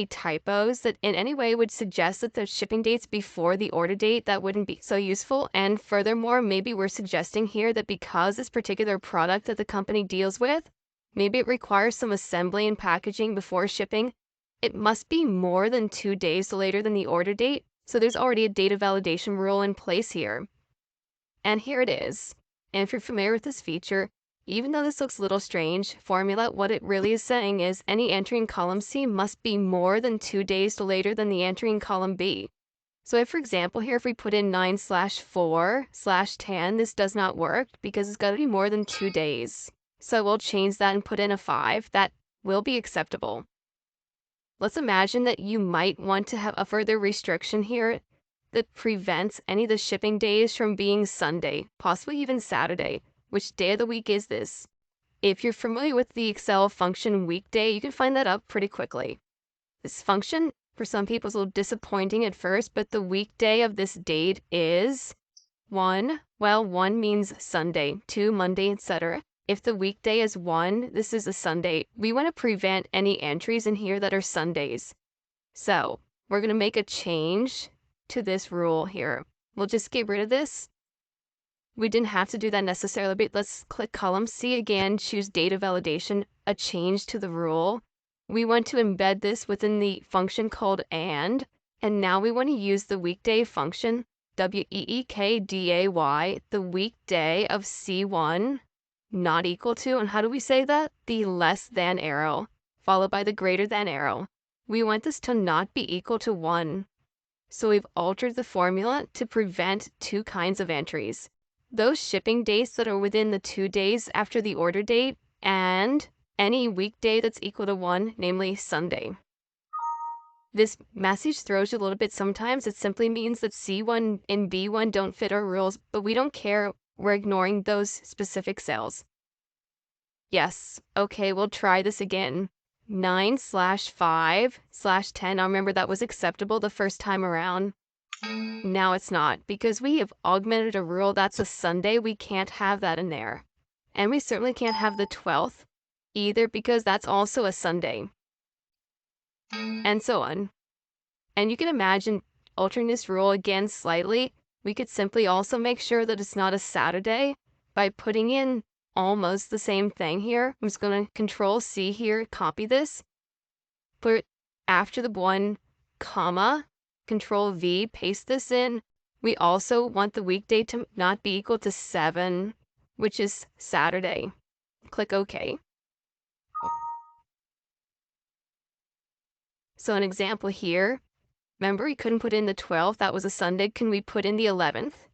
Typos that in any way would suggest that the shipping date's before the order date, that wouldn't be so useful. And furthermore, maybe we're suggesting here that because this particular product that the company deals with, maybe it requires some assembly and packaging before shipping, it must be more than 2 days later than the order date. So there's already a data validation rule in place here. And here it is. And if you're familiar with this feature, even though this looks a little strange, formula, what it really is saying is any entry in column C must be more than 2 days later than the entry in column B. So if, for example, here if we put in 9/4/10, this does not work because it's got to be more than 2 days. So we'll change that and put in a 5. That will be acceptable. Let's imagine that you might want to have a further restriction here that prevents any of the shipping days from being Sunday, possibly even Saturday. Which day of the week is this? If you're familiar with the Excel function weekday, you can find that up pretty quickly. This function, for some people, is a little disappointing at first, but the weekday of this date is 1. Well, 1 means Sunday, 2, Monday, etc. If the weekday is 1, this is a Sunday. We want to prevent any entries in here that are Sundays. So we're going to make a change to this rule here. We'll just get rid of this. We didn't have to do that necessarily, but let's click column C again, choose data validation, a change to the rule. We want to embed this within the function called and now we want to use the weekday function, weekday, the weekday of C1, not equal to, and how do we say that? The less than arrow, followed by the greater than arrow. We want this to not be equal to 1. So we've altered the formula to prevent two kinds of entries. Those shipping dates that are within the 2 days after the order date, and any weekday that's equal to 1, namely Sunday. This message throws you a little bit sometimes. It simply means that C1 and B1 don't fit our rules, but we don't care. We're ignoring those specific cells. Yes, okay, we'll try this again. 9/5/10. Now remember that was acceptable the first time around. Now it's not, because we have augmented a rule that's a Sunday. We can't have that in there. And we certainly can't have the 12th either, because that's also a Sunday. And so on. And you can imagine altering this rule again slightly. We could simply also make sure that it's not a Saturday by putting in almost the same thing here. I'm just going to Control C here, copy this, put after the 1, comma, Control V, paste this in. We also want the weekday to not be equal to 7, which is Saturday. Click OK. So an example here, remember we couldn't put in the 12th, that was a Sunday. Can we put in the 11th?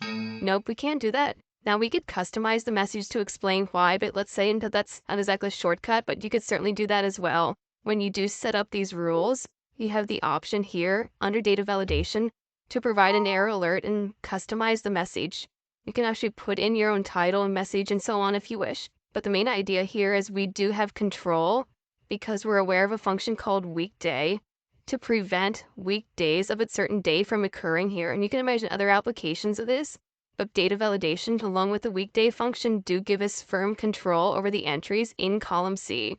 Nope, we can't do that. Now we could customize the message to explain why, but let's say that's not exactly a shortcut, but you could certainly do that as well. When you do set up these rules, you have the option here under data validation to provide an error alert and customize the message. You can actually put in your own title and message and so on if you wish. But the main idea here is we do have control, because we're aware of a function called weekday, to prevent weekdays of a certain day from occurring here. And you can imagine other applications of this, but data validation along with the weekday function do give us firm control over the entries in column C.